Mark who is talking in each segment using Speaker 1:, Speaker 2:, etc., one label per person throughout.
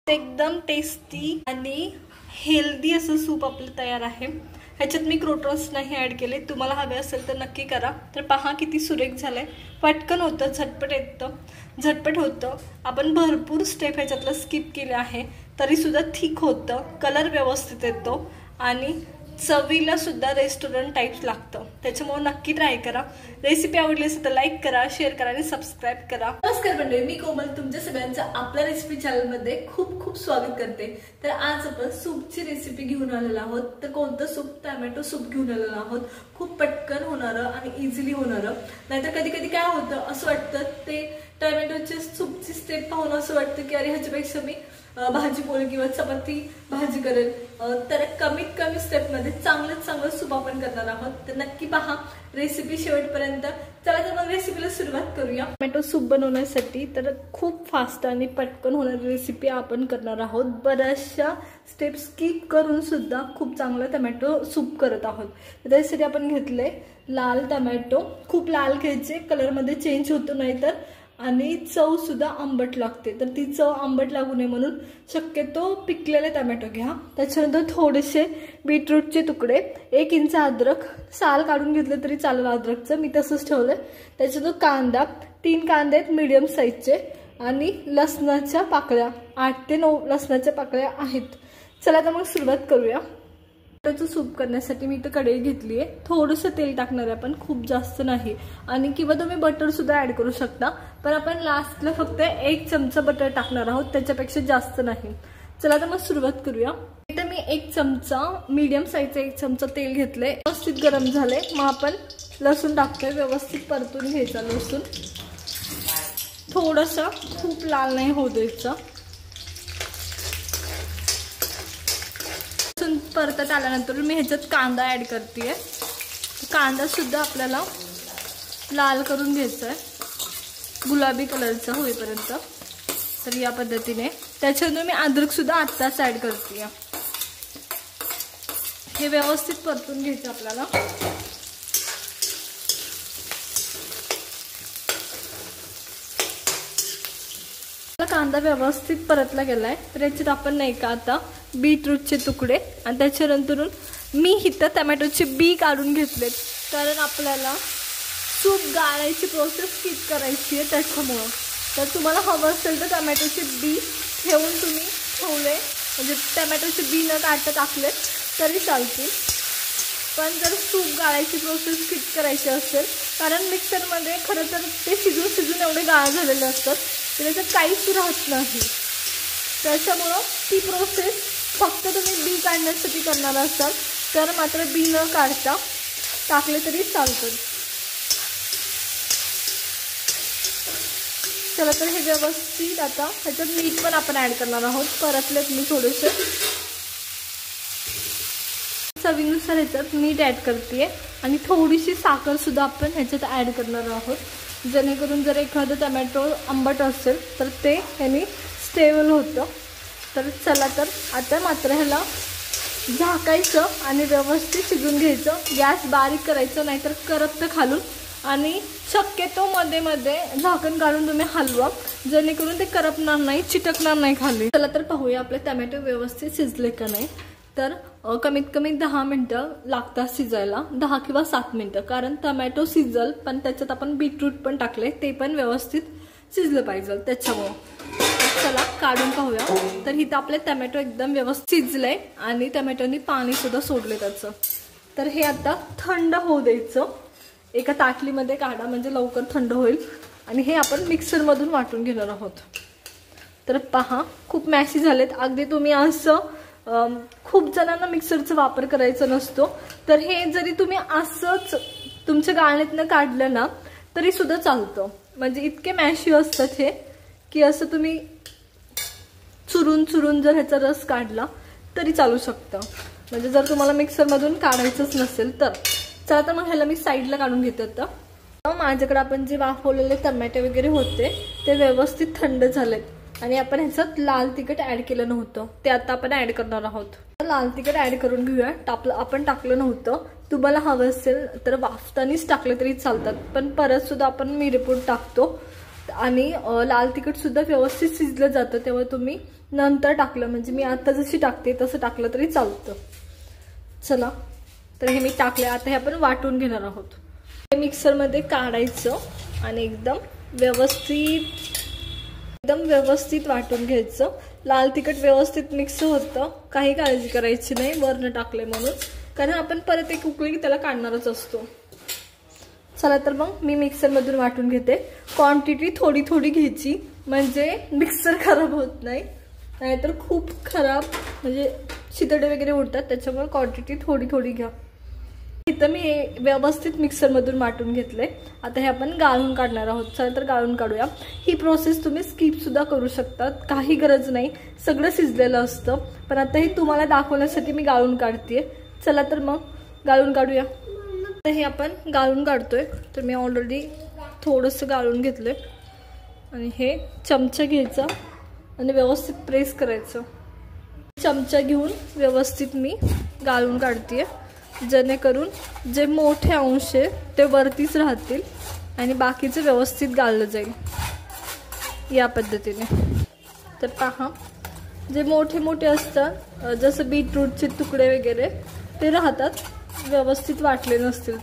Speaker 1: एकदम टेस्टी आणि हेल्दी असं सूप आपलं तयार आहे। ह्याच्यात मी क्रोटॉन्स नाही ॲड केले, तुम्हाला हवे असेल तर नक्की करा। तर पहा किती सुरेख झालंय, पटकन होतं, झटपट येतं, झटपट होतं। आपण भरपूर स्टेप ह्याच्यातलं स्किप केले आहे तरीसुद्धा थिक होतं, कलर व्यवस्थित येतो आणि चवीला सुद्धा रेस्टॉरंट टाइप्स लागतं। त्याच्यामुळे नक्की ट्राय करा। रेसिपी आवडली असेल तर लाईक करा, शेअर करा आणि सबस्क्राईब करा। नमस्कार मंडळी, मी कोमल तुमच्या सगळ्यांचं आपल्या रेसिपी चॅनल मध्ये खूप खूप स्वागत करते। तर आज आपण सूपची रेसिपी घेऊन आलेलो आहोत। तर कोणतं सूप? टोमॅटो सूप घेऊन आलेलो आहोत। खूप पटकन होणारं आणि इझिली होणारं। नाहीतर कधी कधी काय होतं, असं वाटतं ते टोमॅटोचे सूपची स्टेप पाहून असं वाटतं की अरे ह्याच्यापेक्षा मी भाजी पोळी किंवा चपाती भाजी करेल। तर कमीत कमी स्टेप मध्ये चांगलं सूप आपण करणार आहोत। तर नक्की पहा रेसिपी शेवटपर्यंत। चला तर मग रेसिपीला सुरुवात करूया। टोमॅटो सूप बनवण्यासाठी तर खूप फास्ट आणि पटकन होणारी रेसिपी आपण करणार आहोत। बऱ्याचशा स्टेप स्किप करून सुद्धा खूप चांगलं टोमॅटो सूप करत आहोत। त्यासाठी आपण घेतले लाल टोमॅटो। खूप लाल घ्यायचे, कलर मध्ये चेंज होतो नाहीतर आणि चव सुद्धा आंबट लागते। तर ती चव आंबट लागू नये म्हणून शक्यतो पिकलेले टोमॅटो घ्या। त्याच्यानंतर थोडेसे बीटरूटचे तुकडे, 1 इंच अद्रक, साल काढून घेतले तरी चालेल अद्रकचं, मी तसंच ठेवलंय। त्याच्यानंतर कांदा, 3 कांदे आहेत मीडियम साईजचे आणि लसणाच्या पाकळ्या, 8 ते 9 लसणाच्या पाकळ्या आहेत। चला तर मग सुरुवात करूया। टोमॅटोचं सूप करण्यासाठी मी इथं कढई घेतली आहे। थोडंसं तेल टाकणार आहे आपण, खूप जास्त नाही, आणि किंवा तुम्ही बटर सुद्धा ऍड करू शकता, पण आपण लास्टला फक्त 1 चमचा बटर टाकणार आहोत, त्याच्यापेक्षा जास्त नाही। चला तर मग सुरुवात करूया। इथं मी 1 चमचा मीडियम साईजचा 1 चमचा तेल घेतलंय, व्यवस्थित गरम झाले। मग आपण लसूण टाकतोय, व्यवस्थित परतून घ्यायचा लसूण, थोडंसं, खूप लाल नाही होऊ द्यायचं। परतत आल्यानंतर मी ह्याच्यात कांदा ऍड करते। कांदा सुद्धा आपल्याला लाल करून घ्यायचा आहे, गुलाबी कलरचा होईपर्यंत। तर या पद्धतीने त्याच्यानंतर मी अद्रक सुद्धा आत्ताच ऍड करते। हे व्यवस्थित परतून घ्यायचं आपल्याला। कांदा व्यवस्थित परतला गेलाय। तर याच्यात आपण नाही का आता बीटरूटचे तुकडे आणि त्याच्यानंतर मी इथं टोमॅटोचे बी काढून घेतलेत, कारण आपल्याला सूप गाळायची प्रोसेस स्किप करायची आहे त्याच्यामुळं। तर तुम्हाला हवं असेल तर टोमॅटोचे बी ठेवून तुम्ही ठेवले, म्हणजे टोमॅटोचे बी न काढता टाकले तरी चालतील, पण जर सूप गाळायची प्रोसेस स्किप करायची असेल, कारण मिक्सरमध्ये खरं तर ते शिजून एवढे गाळ झालेले असतात तर त्याच्यात काहीच राहत नाही। त्याच्यामुळं ती प्रोसेस फक्त तुम्ही बी काढण्यासाठी करणार असाल तर मात्र बी न काढता टाकले तरी चालतं। चला तर हे व्यवस्थित आता ह्याच्यात मीठ पण आपण ऍड करणार आहोत। परतलेत मी थोडेसे, चवीनुसार ह्याच्यात मीठ ऍड करते आणि थोडीशी साखर सुद्धा आपण ह्याच्यात ऍड करणार आहोत, जेणेकरून जर एखादं टोमॅटो आंबट असेल तर ते ह्यानी स्टेबल होतं। तर चला तर आता मात्र ह्याला झाकायचं आणि व्यवस्थित शिजून घ्यायचं। गॅस बारीक करायचं, नाहीतर करपतं खालून, आणि शक्यतो मध्ये मध्ये झाकण काढून तुम्ही हलवा, जेणेकरून ते करपणार नाही, चिटकणार नाही खाली। चला तर पाहूया आपले टोमॅटो व्यवस्थित शिजले का नाही। तर कमीत कमी 10 मिनिटं लागतात शिजायला, 10 किंवा 7 मिनिटं, कारण टोमॅटो शिजल पण त्याच्यात आपण बीटरूट पण टाकले, ते पण व्यवस्थित शिजलं पाहिजे त्याच्यामुळं। चला काढून पाहूया। तर इथं आपले टोमॅटो एकदम व्यवस्थित शिजले आणि टोमॅटोनी पाणी सुद्धा सोडले त्याचं। तर हे आता थंड होऊ द्यायचं, एका ताटलीमध्ये काढा म्हणजे लवकर थंड होईल, आणि हे आपण मिक्सरमधून वाटून घेणार आहोत। तर पहा खूप मॅशी झालेत अगदी। तुम्ही असं खूप जणांना मिक्सरचा वापर करायचा नसतो, तर हे जरी तुम्ही असंच तुमच्या गाळणीतनं काढलं ना तरी सुद्धा चालतं, म्हणजे इतके मॅशी असतात हे की असं तुम्ही चुरून जर ह्याचा रस काढला तरी चालू शकतं, म्हणजे जर तुम्हाला मिक्सरमधून काढायचंच नसेल तर। चला तर मग ह्याला मी साईडला काढून घेते। आता माझ्याकडे आपण जे वाफवलेले टोमॅटो वगैरे होते ते व्यवस्थित थंड झालेत, आणि आपण ह्याच्यात लाल तिखट ऍड केलं नव्हतं, ते आता आपण ऍड करणार आहोत। लाल तिखट ऍड करून घेऊया। आपण टाकलं नव्हतं, तुम्हाला हवं असेल तर वाफतानीच टाकले तरी चालतात, पण परत सुद्धा आपण मिरपूड टाकतो, आणि लाल तिखट सुद्धा व्यवस्थित शिजलं जातं, तेव्हा तुम्ही नंतर टाकलं म्हणजे मी आता जशी टाकते तसं टाकलं तरी चालतं. चला तर हे मी टाकले. आता हे आपण वाटून घेणार आहोत. हे मिक्सरमध्ये काढायचं आणि एकदम व्यवस्थित वाटून घ्यायचं. लाल तिखट व्यवस्थित मिक्स होतं, काही काळजी करायची नाही वरनं टाकले म्हणून, कारण आपण परत एक उकळी त्याला काढणारच असतो. चला तर मग मी मिक्सरमधून वाटून घेते. क्वांटिटी थोडी थोडी घ्यायची म्हणजे मिक्सर खराब होत नाही, नाहीतर खूप खराब म्हणजे शितडे वगैरे उडतात. त्याच्यामुळे क्वांटिटी थोडी थोडी घ्या. इथं मी व्यवस्थित मिक्सरमधून वाटून घेतले. आता हे आपण गाळून काढणार आहोत. चला तर गाळून काढूया. ही प्रोसेस तुम्ही स्किप सुद्धा करू शकता, काही गरज नाही, सगळं शिजलेलं असतं. पण आता हे तुम्हाला दाखवण्यासाठी मी गाळून काढतेय. चला तर मग गाळून काढूया. तर हे आपण गाळून काढतोय. तर मी ऑलरेडी थोडंसं गाळून घेतलंय आणि हे चमचा घ्यायचा आणि व्यवस्थित प्रेस करायचं. चमचा घेऊन व्यवस्थित मी गाळून काढतेय, जेणेकरून जे मोठे अंश आहे ते वरतीच राहतील आणि बाकीचं व्यवस्थित गाळलं जाईल या पद्धतीने. तर पहा, जे मोठे मोठे असतात जसं बीटरूटचे तुकडे वगैरे ते राहतात व्यवस्थित वाटले नसतील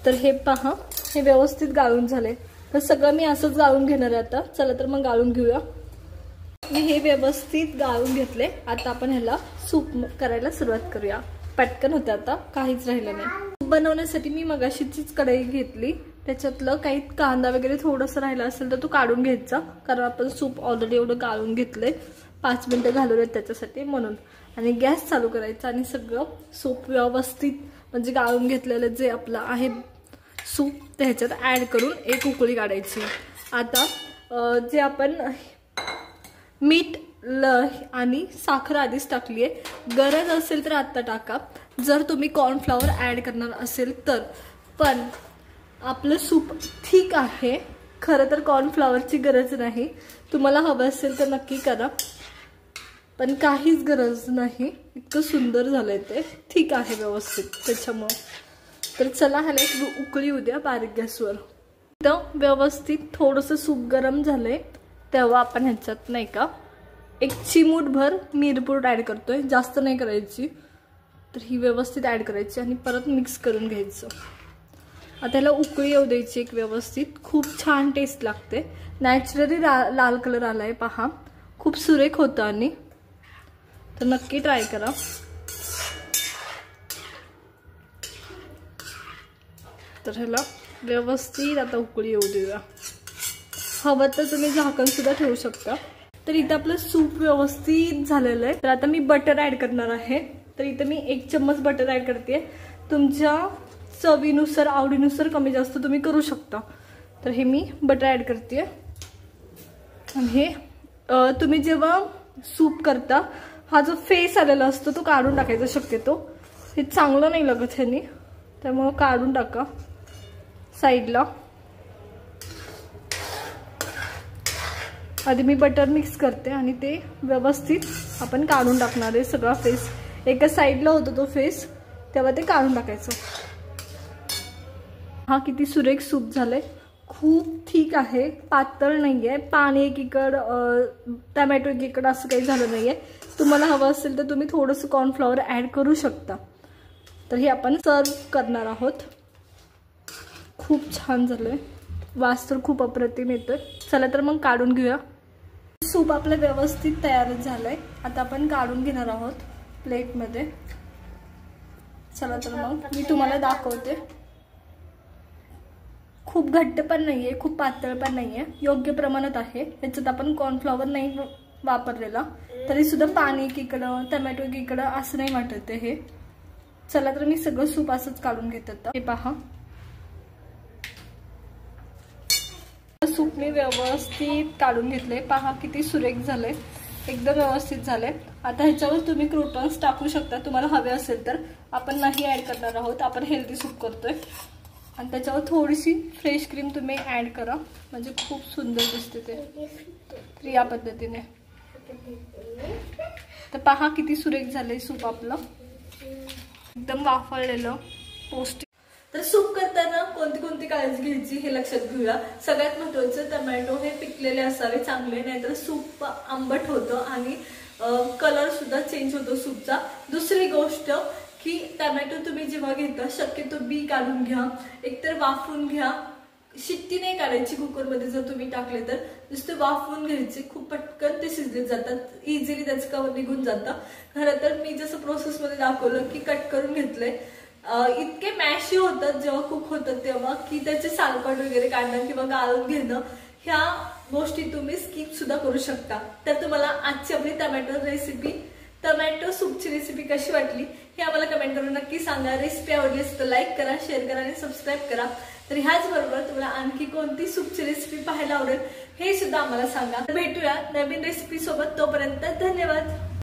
Speaker 1: तर हे पहा, हे व्यवस्थित गाळून झाले. तर सगळं मी असंच गाळून घेणार आहे आता. चला तर मग गाळून घेऊया. मी हे व्यवस्थित गाळून घेतले. आता आपण ह्याला सूप करायला सुरुवात करूया. पटकन होतं, आता काहीच राहिलं नाही. सूप बनवण्यासाठी मी मगाशीचीच कढई घेतली. त्याच्यातलं काही कांदा वगैरे थोडंसं राहिलं असेल तर तो काढून घ्यायचा, कारण आपण सूप ऑलरेडी एवढं गाळून घेतलंय. 5 मिनिटं घालवलेत त्याच्यासाठी म्हणून. आणि गॅस चालू करायचा आणि सगळं सूप व्यवस्थित म्हणजे गाळून घेतलेलं जे आपलं आहे सूप ते ह्याच्यात ॲड करून एक उकळी काढायची. आता जे आपण मीठ आणि साखर आधीच टाकली आहे. गरज असेल तर आत्ता टाका, जर तुम्ही कॉर्नफ्लॉवर ॲड करणार असेल तर. पण आपलं सूप ठीक आहे, खरं तर कॉर्नफ्लॉवरची गरज नाही. तुम्हाला हवं असेल तर नक्की करा, पण काहीच गरज नाही. इतकं सुंदर झालंय ते, ठीक आहे व्यवस्थित त्याच्यामुळं. तर चला ह्याला एक उकळी येऊ द्या बारीक गॅसवर. तर व्यवस्थित थोडंसं सूप गरम झालंय तेव्हा आपण ह्याच्यात नाही का एक चिमूटभर मिरपूड ॲड करतोय. जास्त नाही करायची. तर ही व्यवस्थित ॲड करायची आणि परत मिक्स करून घ्यायचं. आता ह्याला उकळी येऊ द्यायची एक व्यवस्थित. खूप छान टेस्ट लागते. नॅचरली लाल कलर आलाय पहा, खूप सुरेख होतं. आणि तर नक्की ट्राय करा. तर ह्याला व्यवस्थित आता उकळी येऊ देऊया. हवं तर तुम्ही झाकण सुद्धा ठेवू शकता. तर इथं आपलं सूप व्यवस्थित झालेलं आहे. तर आता मी बटर ॲड करणार आहे. तर इथं मी 1 चम्मच बटर ॲड करते. तुमच्या चवीनुसार आवडीनुसार कमी जास्त तुम्ही करू शकता. तर हे मी बटर ॲड करते. आणि हे तुम्ही जेव्हा सूप करता हा जो फेस आलेला असतो तो काढून टाकायचा शक्यतो. हे चांगलं नाही लागत ह्यानी, त्यामुळं काढून टाका साईडला. आधी मी बटर मिक्स करते आणि ते व्यवस्थित आपण काढून टाकणार आहे. सगळा फेस एका साईडला होतो तो फेस, तेव्हा ते काढून टाकायचं. हा किती सुरेख सूप झालंय. खूप ठीक आहे, पातळ नाही आहे. पाणी एकीकड टमॅटो एकीकड असं काही झालं नाही आहे. तुम्हाला हवं असेल तर तुम्ही थोडंसं कॉर्नफ्लॉवर ॲड करू शकता. तर हे आपण सर्व करणार आहोत. खूप छान झालंय, वास तर खूप अप्रतिम येतोय. चला तर मग काढून घेऊया. सूप आपलं व्यवस्थित तयारच झालंय. आता आपण काढून घेणार आहोत प्लेटमध्ये. चला तर मग मी तुम्हाला दाखवते. खूप घट्ट पण नाहीये, खूप पातळ पण नाहीये, योग्य प्रमाणात आहे. याच्यात आपण कॉर्नफ्लॉवर नाही वापरलेला, तरी सुद्धा पाणी एकीकडं टमॅटो एकीकडं असं नाही वाटत हे. चला तर मी सगळं सूप असंच काढून घेत आता. हे पहा, सूप मी व्यवस्थित काढून घेतले. पहा किती सुरेख झाले, एकदम व्यवस्थित झाले. आता ह्याच्यावर तुम्ही क्रोटन्स टाकू शकता तुम्हाला हवे असेल तर. आपण नाही ऍड करणार आहोत, आपण हेल्दी सूप करतोय. आणि त्याच्यावर थोडीशी फ्रेश क्रीम तुम्ही ऍड करा, म्हणजे खूप सुंदर दिसते ते. तर या पद्धतीने. तर पहा किती सुरेख झाले सूप आपलं, एकदम वाफळलेलं, पौष्टिक. तर सूप करताना कोणती कोणती काळजी घ्यायची हे लक्षात घेऊया। सगळ्यात महत्त्वाचं टोमॅटो हे पिकलेले असावे चांगले, नाहीतर सूप आंबट होतं आणि कलर सुद्धा चेंज होतो सूपचा। दुसरी गोष्ट की टोमॅटो तुम्ही जेव्हा घेता शक्यतो बी काढून घ्या, एकतर वाफवून घ्या, शिट्टी नाही काढायची कुकरमध्ये जर तुम्ही टाकले तर, नुसतं वाफवून घ्यायचे, खूप पटकन ते शिजले जातात, इझिली त्याचं कवर निघून जातं। खरं तर मी जसं प्रोसेसमध्ये दाखवलं की कट करून घेतलंय, इतके मॅशी होतात जेव्हा कुक होतात तेव्हा की त्याचे सालपाट वगैरे काढणं किंवा गाळून घेणं ह्या गोष्टी तुम्ही स्किप सुद्धा करू शकता। तर तुम्हाला आजची आपली टोमॅटो सूपची रेसिपी कशी वाटली हे आम्हाला कमेंट करून नक्की सांगा। रेसिपी आवडली असेल तर लाईक करा, शेअर करा आणि सबस्क्राईब करा। तर ह्याच बरोबर तुम्हाला आणखी कोणती सूपची रेसिपी पाहायला आवडेल हे सुद्धा आम्हाला सांगा। भेटूया नवीन रेसिपी सोबत, तोपर्यंत धन्यवाद।